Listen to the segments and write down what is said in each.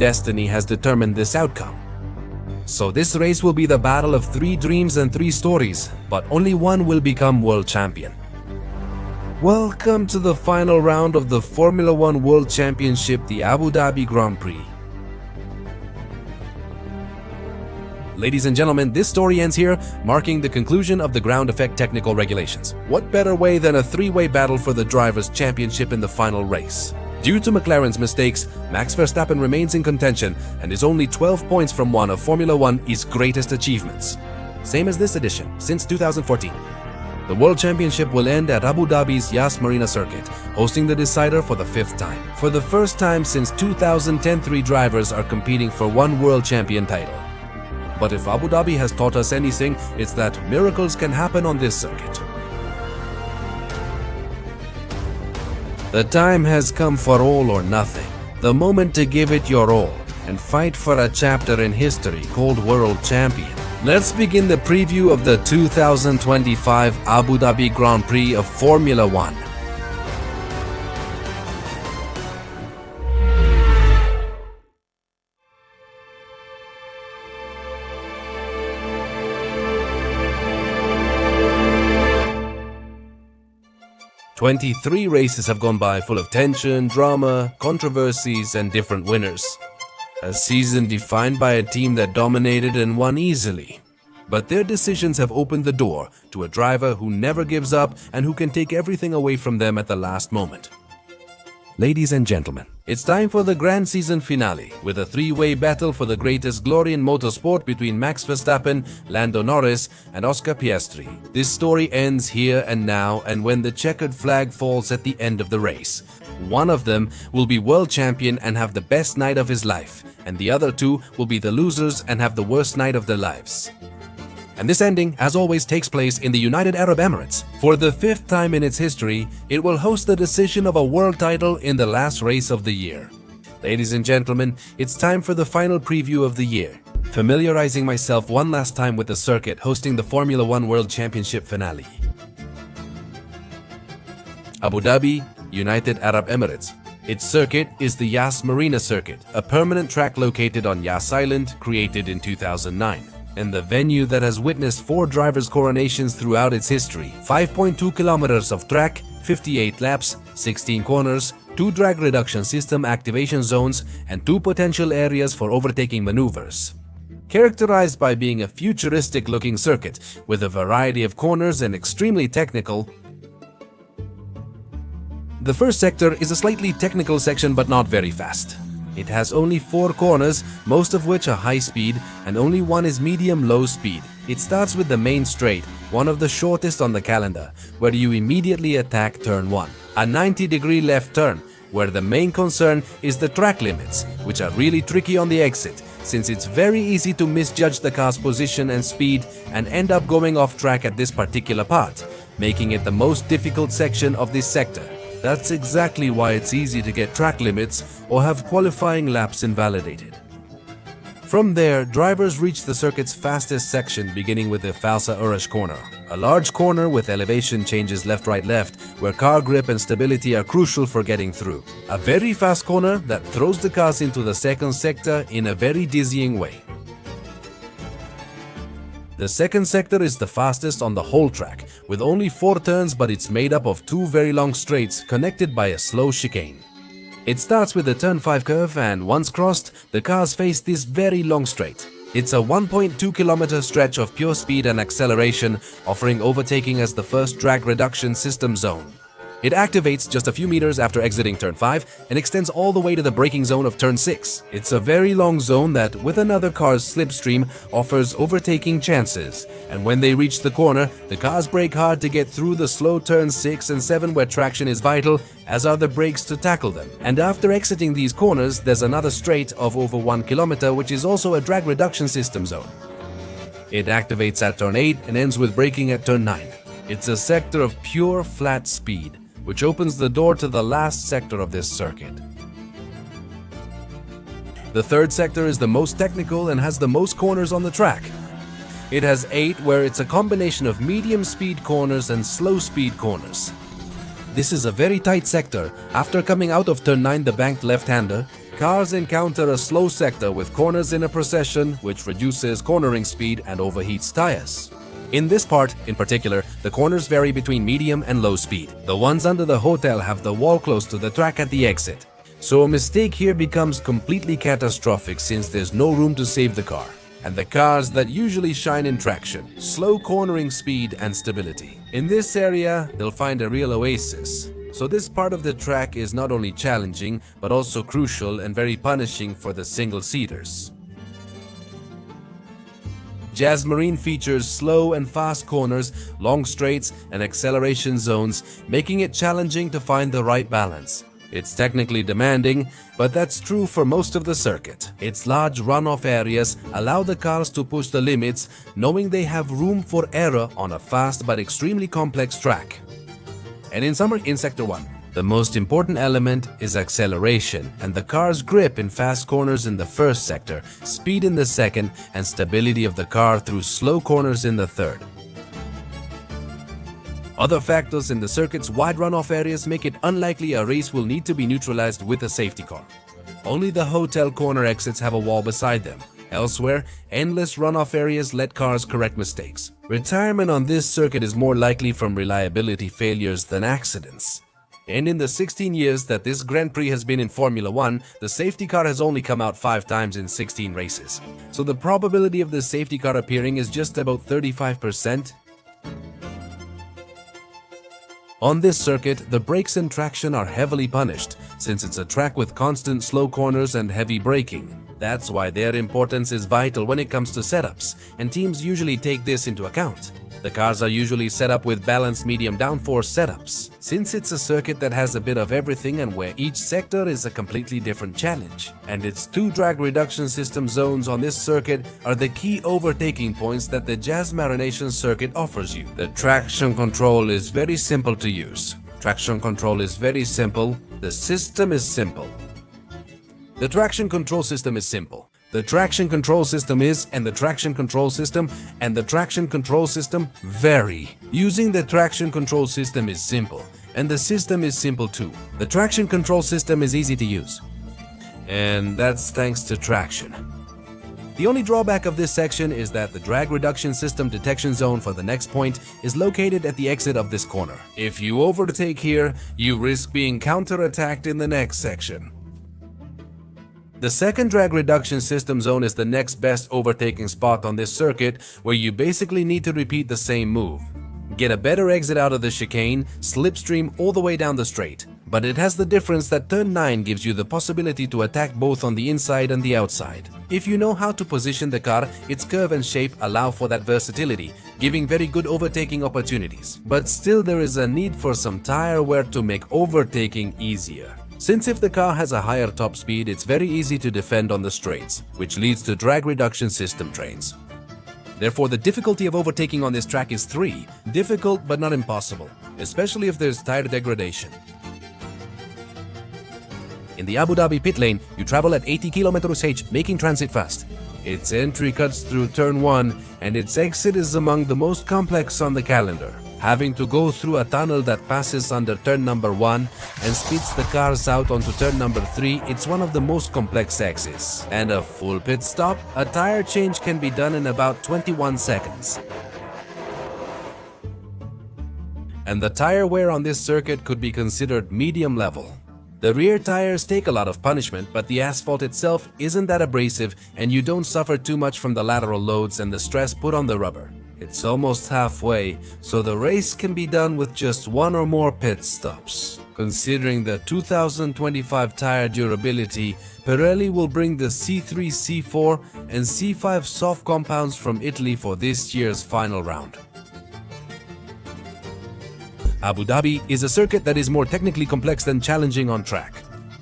destiny has determined this outcome. So this race will be the battle of 3 dreams and 3 stories, but only one will become world champion. Welcome to the final round of the Formula 1 World Championship, the Abu Dhabi Grand Prix. Ladies and gentlemen, this story ends here, marking the conclusion of the ground effect technical regulations. What better way than a 3-way battle for the Drivers' Championship in the final race? Due to McLaren's mistakes, Max Verstappen remains in contention and is only 12 points from one of Formula 1's greatest achievements. Same as this edition, since 2014. The World Championship will end at Abu Dhabi's Yas Marina circuit, hosting the decider for the 5th time. For the first time since 2010, 3 drivers are competing for one World Champion title. But if Abu Dhabi has taught us anything, it's that miracles can happen on this circuit. The time has come for all or nothing, the moment to give it your all and fight for a chapter in history called World Champion. Let's begin the preview of the 2025 Abu Dhabi Grand Prix of Formula 1. "23 races have gone by, full of tension, drama, controversies, and different winners. A season defined by a team that dominated and won easily. But their decisions have opened the door to a driver who never gives up and who can take everything away from them at the last moment. Ladies and gentlemen, it's time for the grand season finale with a 3-way battle for the greatest glory in motorsport between Max Verstappen, Lando Norris, and Oscar Piastri. This story ends here and now, and when the checkered flag falls at the end of the race. One of them will be world champion and have the best night of his life, and the other 2 will be the losers and have the worst night of their lives. And this ending, as always, takes place in the United Arab Emirates. For the 5th time in its history, it will host the decision of a world title in the last race of the year. Ladies and gentlemen, it's time for the final preview of the year. Familiarizing myself one last time with the circuit hosting the Formula 1 World Championship finale. Abu Dhabi, United Arab Emirates. Its circuit is the Yas Marina circuit, a permanent track located on Yas Island, created in 2009. And the venue that has witnessed 4 drivers' coronations throughout its history. 5.2 kilometers of track, 58 laps, 16 corners, 2 drag reduction system activation zones, and 2 potential areas for overtaking maneuvers. Characterized by being a futuristic-looking circuit with a variety of corners and extremely technical. The first sector is a slightly technical section but not very fast. It has only 4 corners, most of which are high speed, and only one is medium-low speed. It starts with the main straight, one of the shortest on the calendar, where you immediately attack turn 1. A 90-degree left turn, where the main concern is the track limits, which are really tricky on the exit, since it's very easy to misjudge the car's position and speed and end up going off track at this particular part, making it the most difficult section of this sector. That's exactly why it's easy to get track limits or have qualifying laps invalidated. From there, drivers reach the circuit's fastest section, beginning with the Falsa Urash corner, a large corner with elevation changes left-right-left, where car grip and stability are crucial for getting through. A very fast corner that throws the cars into the second sector in a very dizzying way. The second sector is the fastest on the whole track, with only 4 turns, but it's made up of 2 very long straights connected by a slow chicane. It starts with the turn 5 curve, and once crossed, the cars face this very long straight. It's a 1.2 kilometer stretch of pure speed and acceleration, offering overtaking as the first drag reduction system zone. It activates just a few meters after exiting turn 5 and extends all the way to the braking zone of turn 6. It's a very long zone that, with another car's slipstream, offers overtaking chances. And when they reach the corner, the cars brake hard to get through the slow turns 6 and 7 where traction is vital, as are the brakes to tackle them. And after exiting these corners, there's another straight of over 1 kilometer, which is also a drag reduction system zone. It activates at turn 8 and ends with braking at turn 9. It's a sector of pure flat speed, which opens the door to the last sector of this circuit. The third sector is the most technical and has the most corners on the track. It has 8, where it's a combination of medium speed corners and slow speed corners. This is a very tight sector. After coming out of turn 9, the banked left-hander, cars encounter a slow sector with corners in a procession, which reduces cornering speed and overheats tires. In this part, in particular, the corners vary between medium and low speed. The ones under the hotel have the wall close to the track at the exit. So a mistake here becomes completely catastrophic since there's no room to save the car. And the cars that usually shine in traction, slow cornering speed and stability. In this area, they'll find a real oasis. So this part of the track is not only challenging, but also crucial and very punishing for the single-seaters. Jazz Marine features slow and fast corners, long straights, and acceleration zones, making it challenging to find the right balance. It's technically demanding, but that's true for most of the circuit. Its large runoff areas allow the cars to push the limits, knowing they have room for error on a fast but extremely complex track. And in summer, in Sector 1, the most important element is acceleration and the car's grip in fast corners in the first sector, speed in the second, and stability of the car through slow corners in the third. Other factors in the circuit's wide runoff areas make it unlikely a race will need to be neutralized with a safety car. Only the hotel corner exits have a wall beside them. Elsewhere, endless runoff areas let cars correct mistakes. Retirement on this circuit is more likely from reliability failures than accidents. And in the 16 years that this Grand Prix has been in Formula 1, the safety car has only come out 5 times in 16 races. So the probability of the safety car appearing is just about 35%. On this circuit, the brakes and traction are heavily punished, since it's a track with constant slow corners and heavy braking. That's why their importance is vital when it comes to setups, and teams usually take this into account. The cars are usually set up with balanced medium downforce setups, since it's a circuit that has a bit of everything and where each sector is a completely different challenge. And its 2 drag reduction system zones on this circuit are the key overtaking points that the Jazz Marination circuit offers you. The traction control is very simple to use. Traction control is very simple. The system is simple. The traction control system is simple. The traction control system is, and the traction control system, and the traction control system vary. Using the traction control system is simple, and the system is simple too. The traction control system is easy to use, and that's thanks to traction. The only drawback of this section is that the drag reduction system detection zone for the next point is located at the exit of this corner. If you overtake here, you risk being counterattacked in the next section. The second drag reduction system zone is the next best overtaking spot on this circuit, where you basically need to repeat the same move. Get a better exit out of the chicane, slipstream all the way down the straight. But it has the difference that turn 9 gives you the possibility to attack both on the inside and the outside. If you know how to position the car, its curve and shape allow for that versatility, giving very good overtaking opportunities. But still there is a need for some tire wear to make overtaking easier. Since if the car has a higher top speed, it's very easy to defend on the straights, which leads to drag reduction system trains. Therefore, the difficulty of overtaking on this track is 3, difficult but not impossible, especially if there's tire degradation. In the Abu Dhabi pit lane, you travel at 80 km/h, making transit fast. Its entry cuts through turn 1, and its exit is among the most complex on the calendar. Having to go through a tunnel that passes under turn number 1 and spits the cars out onto turn number 3, it's one of the most complex exits. And a full pit stop, a tire change can be done in about 21 seconds. And the tire wear on this circuit could be considered medium level. The rear tires take a lot of punishment, but the asphalt itself isn't that abrasive and you don't suffer too much from the lateral loads and the stress put on the rubber. It's almost halfway, so the race can be done with just 1 or more pit stops. Considering the 2025 tire durability, Pirelli will bring the C3, C4 and C5 soft compounds from Italy for this year's final round. Abu Dhabi is a circuit that is more technically complex than challenging on track.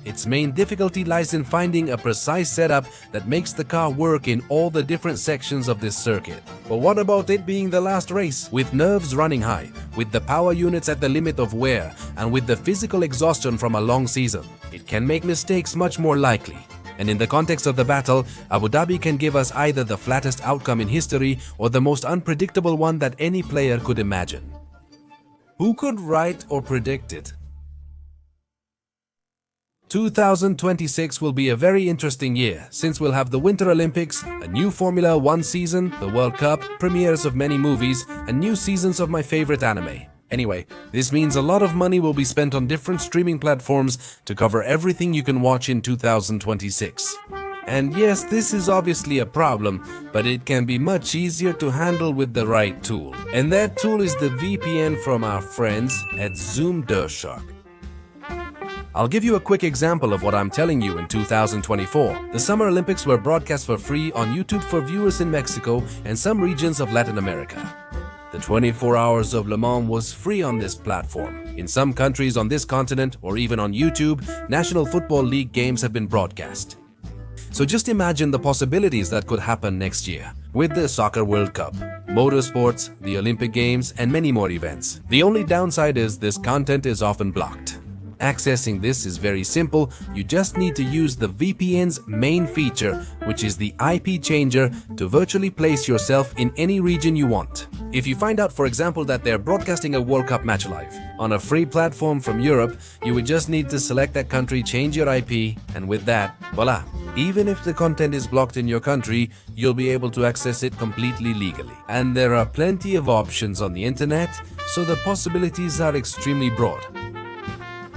Its main difficulty lies in finding a precise setup that makes the car work in all the different sections of this circuit. But what about it being the last race? With nerves running high, with the power units at the limit of wear, and with the physical exhaustion from a long season, it can make mistakes much more likely. And in the context of the battle, Abu Dhabi can give us either the flattest outcome in history or the most unpredictable one that any player could imagine. Who could write or predict it? 2026 will be a very interesting year since we'll have the Winter Olympics, a new Formula 1 season, the World Cup, premieres of many movies, and new seasons of my favorite anime. Anyway, this means a lot of money will be spent on different streaming platforms to cover everything you can watch in 2026. And yes, this is obviously a problem, but it can be much easier to handle with the right tool. And that tool is the VPN from our friends at Zoom. I'll give you a quick example of what I'm telling you in 2024. The Summer Olympics were broadcast for free on YouTube for viewers in Mexico and some regions of Latin America. The 24 Hours of Le Mans was free on this platform. In some countries on this continent, or even on YouTube, National Football League games have been broadcast. So just imagine the possibilities that could happen next year with the Soccer World Cup, motorsports, the Olympic Games, and many more events. The only downside is this content is often blocked. Accessing this is very simple. You just need to use the VPN's main feature, which is the IP changer, to virtually place yourself in any region you want. If you find out, for example, that they're broadcasting a World Cup match live on a free platform from Europe, you would just need to select that country, change your IP, and with that, voila. Even if the content is blocked in your country, you'll be able to access it completely legally. And there are plenty of options on the internet, so the possibilities are extremely broad.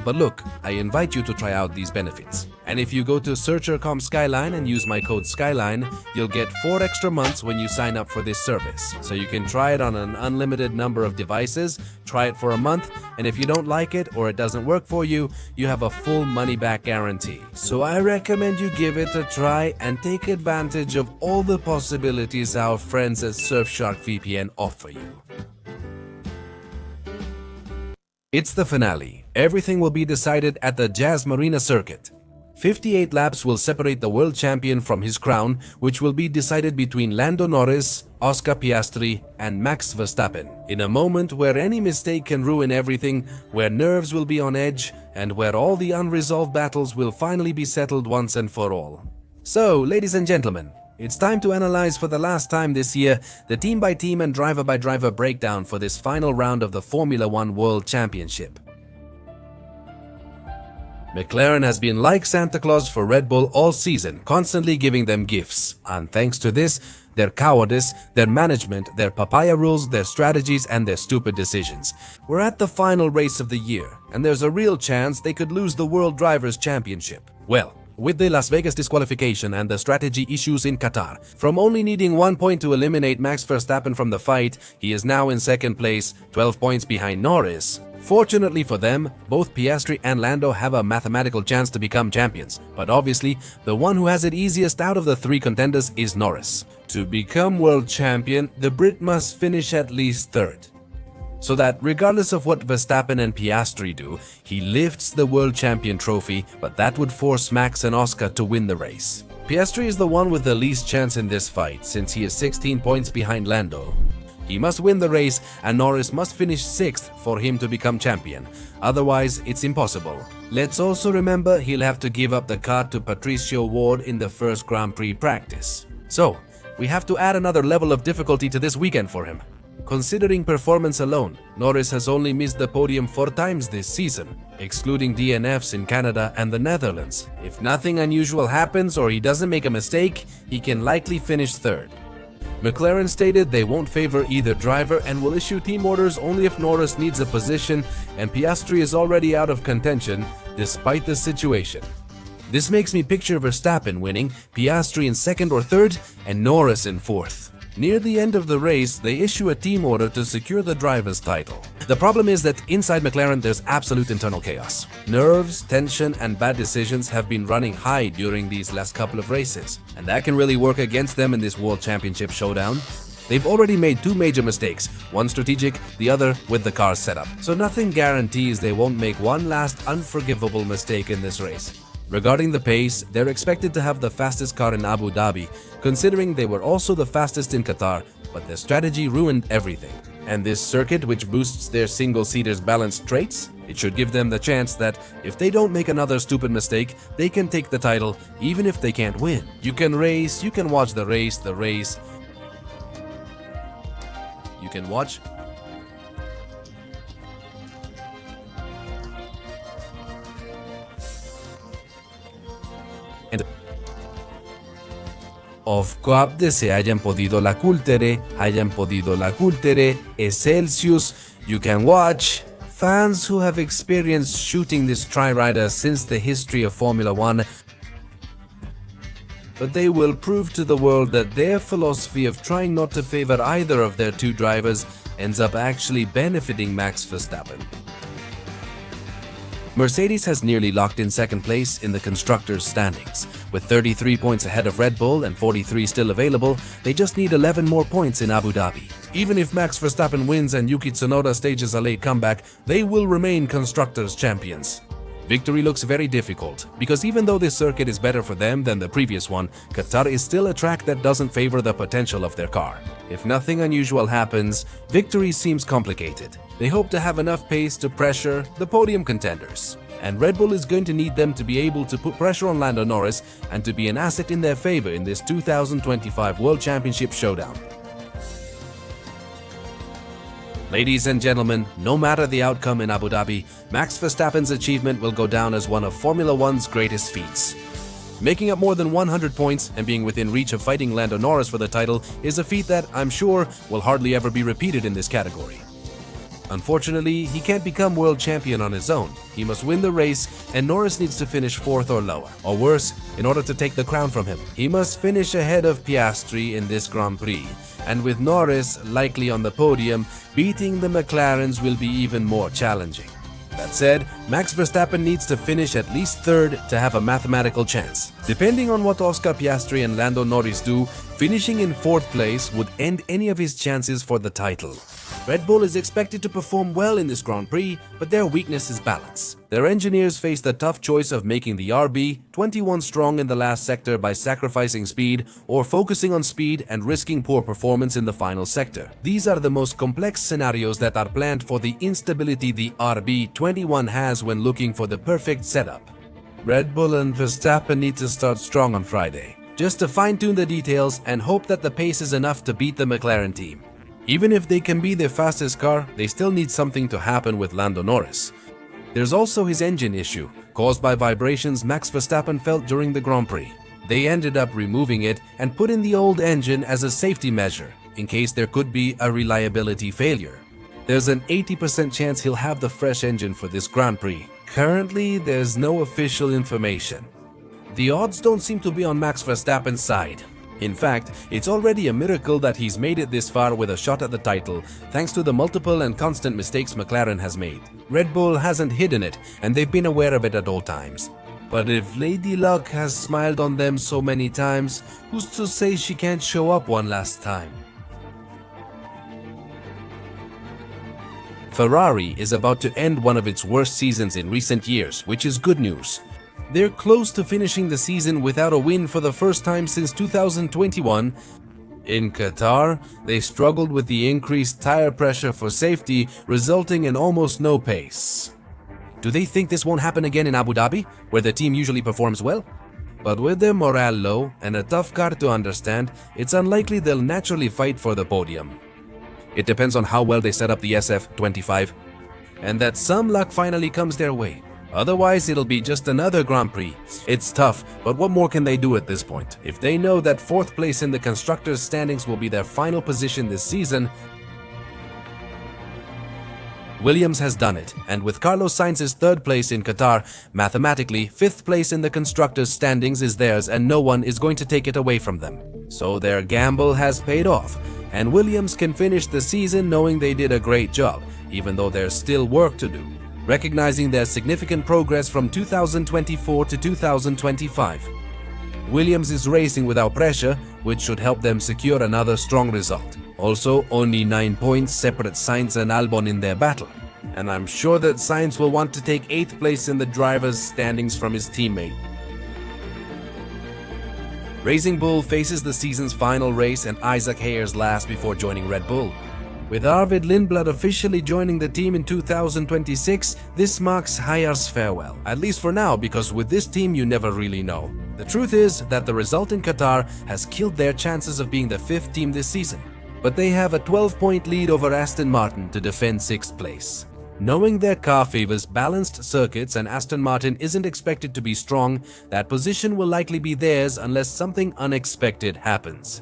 But look, I invite you to try out these benefits. And if you go to Searcher.com Skyline and use my code Skyline, you'll get 4 extra months when you sign up for this service. So you can try it on an unlimited number of devices, try it for a month, and if you don't like it or it doesn't work for you, you have a full money-back guarantee. So I recommend you give it a try and take advantage of all the possibilities our friends at Surfshark VPN offer you. It's the finale. Everything will be decided at the Jazz Marina circuit. 58 laps will separate the world champion from his crown, which will be decided between Lando Norris, Oscar Piastri, and Max Verstappen. In a moment where any mistake can ruin everything, where nerves will be on edge, and where all the unresolved battles will finally be settled once and for all. So, ladies and gentlemen, it's time to analyze for the last time this year the team-by-team and driver-by-driver breakdown for this final round of the Formula 1 World Championship. McLaren has been like Santa Claus for Red Bull all season, constantly giving them gifts. And thanks to this, their cowardice, their management, their papaya rules, their strategies, and their stupid decisions. We're at the final race of the year, and there's a real chance they could lose the World Drivers' Championship. Well, with the Las Vegas disqualification and the strategy issues in Qatar, from only needing 1 point to eliminate Max Verstappen from the fight, he is now in second place, 12 points behind Norris. Fortunately for them, both Piastri and Lando have a mathematical chance to become champions, but obviously, the one who has it easiest out of the 3 contenders is Norris. To become world champion, the Brit must finish at least 3rd. So that regardless of what Verstappen and Piastri do, he lifts the world champion trophy, but that would force Max and Oscar to win the race. Piastri is the one with the least chance in this fight, since he is 16 points behind Lando. He must win the race, and Norris must finish 6th for him to become champion. Otherwise, it's impossible. Let's also remember he'll have to give up the car to Patricio Ward in the first Grand Prix practice. So, we have to add another level of difficulty to this weekend for him. Considering performance alone, Norris has only missed the podium 4 times this season, excluding DNFs in Canada and the Netherlands. If nothing unusual happens or he doesn't make a mistake, he can likely finish 3rd. McLaren stated they won't favor either driver and will issue team orders only if Norris needs a position and Piastri is already out of contention despite the situation. This makes me picture Verstappen winning, Piastri in 2nd or 3rd, and Norris in 4th. Near the end of the race, they issue a team order to secure the driver's title. The problem is that inside McLaren there's absolute internal chaos. Nerves, tension, and bad decisions have been running high during these last couple of races, and that can really work against them in this World Championship showdown. They've already made 2 major mistakes, one strategic, the other with the car's setup. So nothing guarantees they won't make one last unforgivable mistake in this race. Regarding the pace, they're expected to have the fastest car in Abu Dhabi, considering they were also the fastest in Qatar, but their strategy ruined everything. And this circuit, which boosts their single-seater's balanced traits, it should give them the chance that if they don't make another stupid mistake, they can take the title even if they can't win. You can race, you can watch the race, you can watch of coapte se hayan podido la cultere, Excelsius, you can watch. Fans who have experienced shooting this tri-rider since the history of Formula 1, but they will prove to the world that their philosophy of trying not to favor either of their two drivers ends up actually benefiting Max Verstappen. Mercedes has nearly locked in second place in the constructors' standings. With 33 points ahead of Red Bull and 43 still available, they just need 11 more points in Abu Dhabi. Even if Max Verstappen wins and Yuki Tsunoda stages a late comeback, they will remain constructors' champions. Victory looks very difficult, because even though this circuit is better for them than the previous one, Qatar is still a track that doesn't favor the potential of their car. If nothing unusual happens, victory seems complicated. They hope to have enough pace to pressure the podium contenders, and Red Bull is going to need them to be able to put pressure on Lando Norris and to be an asset in their favor in this 2025 World Championship showdown. Ladies and gentlemen, no matter the outcome in Abu Dhabi, Max Verstappen's achievement will go down as one of Formula 1's greatest feats. Making up more than 100 points and being within reach of fighting Lando Norris for the title is a feat that, I'm sure, will hardly ever be repeated in this category. Unfortunately, he can't become world champion on his own. He must win the race, and Norris needs to finish 4th or lower. Or worse, in order to take the crown from him, he must finish ahead of Piastri in this Grand Prix. And with Norris likely on the podium, beating the McLarens will be even more challenging. That said, Max Verstappen needs to finish at least 3rd to have a mathematical chance. Depending on what Oscar Piastri and Lando Norris do, finishing in 4th place would end any of his chances for the title. Red Bull is expected to perform well in this Grand Prix, but their weakness is balance. Their engineers face the tough choice of making the RB 21 strong in the last sector by sacrificing speed or focusing on speed and risking poor performance in the final sector. These are the most complex scenarios that are planned for the instability the RB 21 has when looking for the perfect setup. Red Bull and Verstappen need to start strong on Friday, just to fine-tune the details and hope that the pace is enough to beat the McLaren team. Even if they can be their fastest car, they still need something to happen with Lando Norris. There's also his engine issue, caused by vibrations Max Verstappen felt during the Grand Prix. They ended up removing it and put in the old engine as a safety measure, in case there could be a reliability failure. There's an 80% chance he'll have the fresh engine for this Grand Prix. Currently, there's no official information. The odds don't seem to be on Max Verstappen's side. In fact, it's already a miracle that he's made it this far with a shot at the title, thanks to the multiple and constant mistakes McLaren has made. Red Bull hasn't hidden it, and they've been aware of it at all times. But if Lady Luck has smiled on them so many times, who's to say she can't show up one last time? Ferrari is about to end one of its worst seasons in recent years, which is good news. They're close to finishing the season without a win for the first time since 2021. In Qatar, they struggled with the increased tire pressure for safety, resulting in almost no pace. Do they think this won't happen again in Abu Dhabi, where the team usually performs well? But with their morale low and a tough car to understand, it's unlikely they'll naturally fight for the podium. It depends on how well they set up the SF25, and that some luck finally comes their way. Otherwise, it'll be just another Grand Prix. It's tough, but what more can they do at this point? If they know that 4th place in the constructors' standings will be their final position this season, Williams has done it, and with Carlos Sainz's 3rd place in Qatar, mathematically 5th place in the constructors' standings is theirs and no one is going to take it away from them. So their gamble has paid off, and Williams can finish the season knowing they did a great job, even though there's still work to do. Recognizing their significant progress from 2024 to 2025. Williams is racing without pressure, which should help them secure another strong result. Also, only 9 points separate Sainz and Albon in their battle. And I'm sure that Sainz will want to take 8th place in the drivers' standings from his teammate. Racing Bull faces the season's final race and Isaac Hayer's last before joining Red Bull. With Arvid Lindblad officially joining the team in 2026, this marks Hayer's farewell. At least for now, because with this team you never really know. The truth is that the result in Qatar has killed their chances of being the 5th team this season. But they have a 12-point lead over Aston Martin to defend 6th place. Knowing their car favors balanced circuits and Aston Martin isn't expected to be strong, that position will likely be theirs unless something unexpected happens.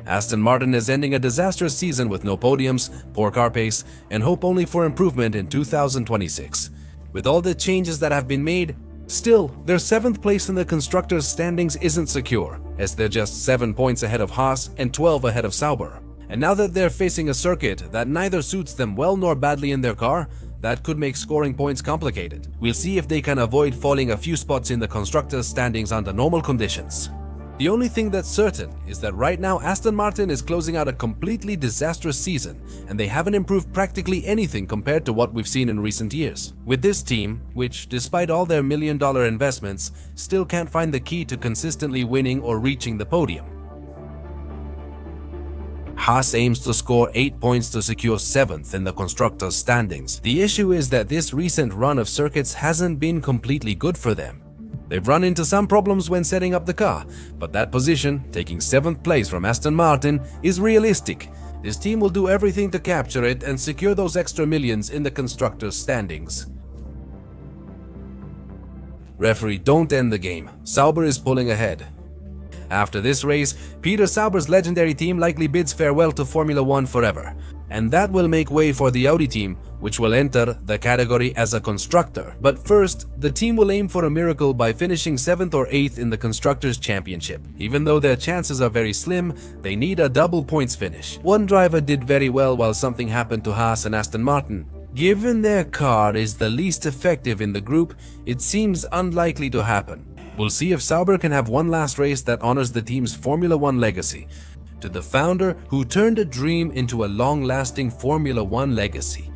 Aston Martin is ending a disastrous season with no podiums, poor car pace, and hope only for improvement in 2026. With all the changes that have been made, still, their 7th place in the constructors' standings isn't secure, as they're just 7 points ahead of Haas and 12 ahead of Sauber. And now that they're facing a circuit that neither suits them well nor badly in their car, that could make scoring points complicated. We'll see if they can avoid falling a few spots in the constructors' standings under normal conditions. The only thing that's certain is that right now Aston Martin is closing out a completely disastrous season, and they haven't improved practically anything compared to what we've seen in recent years. With this team, which despite all their million-dollar investments, still can't find the key to consistently winning or reaching the podium. Haas aims to score 8 points to secure 7th in the constructors' standings. The issue is that this recent run of circuits hasn't been completely good for them. They've run into some problems when setting up the car, but that position, taking 7th place from Aston Martin, is realistic. This team will do everything to capture it and secure those extra millions in the constructors' standings. Referee, don't end the game. Sauber is pulling ahead. After this race, Peter Sauber's legendary team likely bids farewell to Formula 1 forever, and that will make way for the Audi team, which will enter the category as a constructor. But first, the team will aim for a miracle by finishing 7th or 8th in the Constructors' Championship. Even though their chances are very slim, they need a double points finish. One driver did very well while something happened to Haas and Aston Martin. Given their car is the least effective in the group, it seems unlikely to happen. We'll see if Sauber can have one last race that honors the team's Formula 1 legacy. To the founder who turned a dream into a long-lasting Formula 1 legacy.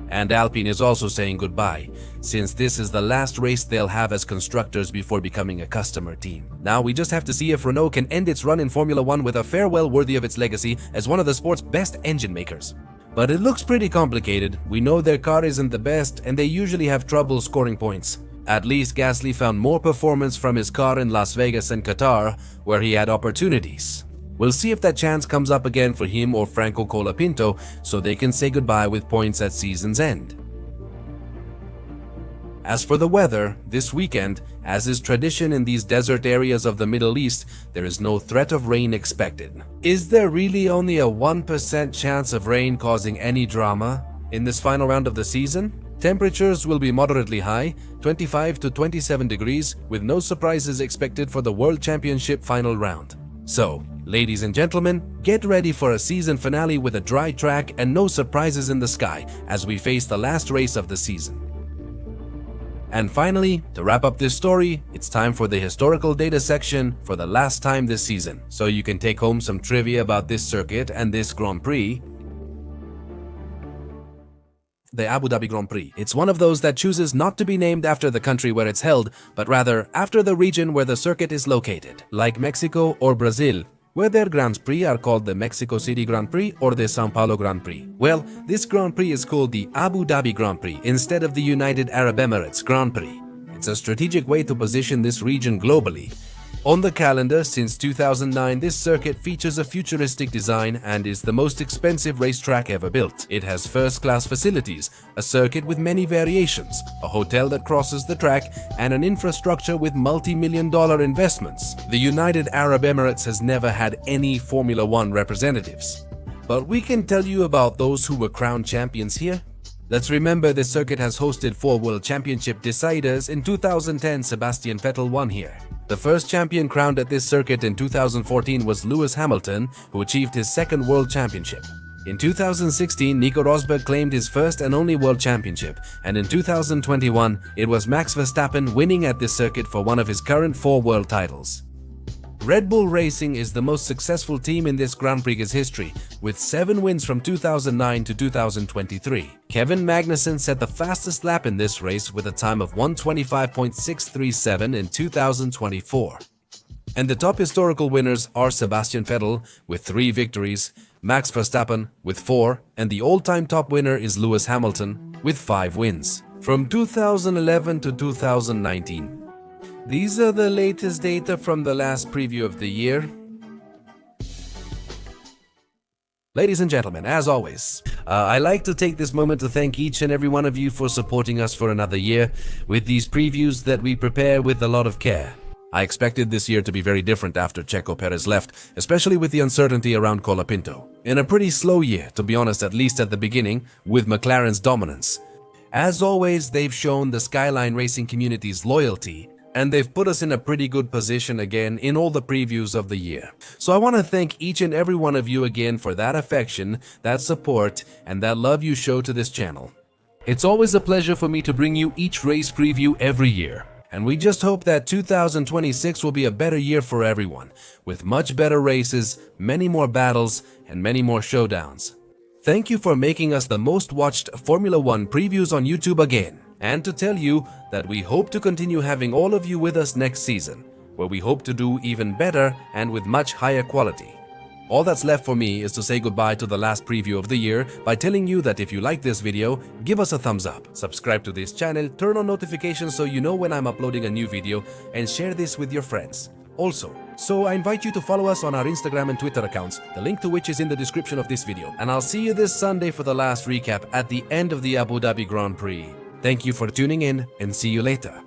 And Alpine is also saying goodbye, since this is the last race they'll have as constructors before becoming a customer team. Now we just have to see if Renault can end its run in Formula 1 with a farewell worthy of its legacy as one of the sport's best engine makers. But it looks pretty complicated. We know their car isn't the best and they usually have trouble scoring points. At least Gasly found more performance from his car in Las Vegas and Qatar, where he had opportunities. We'll see if that chance comes up again for him or Franco Colapinto, so they can say goodbye with points at season's end. As for the weather, this weekend, as is tradition in these desert areas of the Middle East, there is no threat of rain expected. Is there really only a 1% chance of rain causing any drama in this final round of the season? Temperatures will be moderately high, 25 to 27 degrees, with no surprises expected for the World Championship final round. So, ladies and gentlemen, get ready for a season finale with a dry track and no surprises in the sky as we face the last race of the season. And finally, to wrap up this story, it's time for the historical data section for the last time this season, so you can take home some trivia about this circuit and this Grand Prix. The Abu Dhabi Grand Prix. It's one of those that chooses not to be named after the country where it's held, but rather after the region where the circuit is located, like Mexico or Brazil, where their Grands Prix are called the Mexico City Grand Prix or the Sao Paulo Grand Prix. Well, this Grand Prix is called the Abu Dhabi Grand Prix instead of the United Arab Emirates Grand Prix. It's a strategic way to position this region globally. On the calendar since 2009, this circuit features a futuristic design and is the most expensive racetrack ever built. It has first-class facilities, a circuit with many variations, a hotel that crosses the track, and an infrastructure with multi-million-dollar investments. The United Arab Emirates has never had any Formula 1 representatives. But we can tell you about those who were crowned champions here. Let's remember this circuit has hosted 4 World Championship deciders. In 2010, Sebastian Vettel won here. The first champion crowned at this circuit in 2014 was Lewis Hamilton, who achieved his 2nd World Championship. In 2016, Nico Rosberg claimed his first and only World Championship, and in 2021, it was Max Verstappen winning at this circuit for one of his current 4 world titles. Red Bull Racing is the most successful team in this Grand Prix history, with 7 wins from 2009 to 2023. Kevin Magnussen set the fastest lap in this race with a time of 1:25.637 in 2024. And the top historical winners are Sebastian Vettel with 3 victories, Max Verstappen with 4, and the all-time top winner is Lewis Hamilton with 5 wins. From 2011 to 2019. These are the latest data from the last preview of the year. Ladies and gentlemen, as always, I like to take this moment to thank each and every one of you for supporting us for another year with these previews that we prepare with a lot of care. I expected this year to be very different after Checo Perez left, especially with the uncertainty around Colapinto. In a pretty slow year, to be honest, at least at the beginning, with McLaren's dominance. As always, they've shown the Skyline Racing community's loyalty, and they've put us in a pretty good position again in all the previews of the year. So I want to thank each and every one of you again for that affection, that support, and that love you show to this channel. It's always a pleasure for me to bring you each race preview every year. And we just hope that 2026 will be a better year for everyone, with much better races, many more battles, and many more showdowns. Thank you for making us the most watched Formula One previews on YouTube again. And to tell you that we hope to continue having all of you with us next season, where we hope to do even better and with much higher quality. All that's left for me is to say goodbye to the last preview of the year by telling you that if you like this video, give us a thumbs up, subscribe to this channel, turn on notifications so you know when I'm uploading a new video, and share this with your friends. Also, I invite you to follow us on our Instagram and Twitter accounts, the link to which is in the description of this video. And I'll see you this Sunday for the last recap at the end of the Abu Dhabi Grand Prix. Thank you for tuning in and see you later.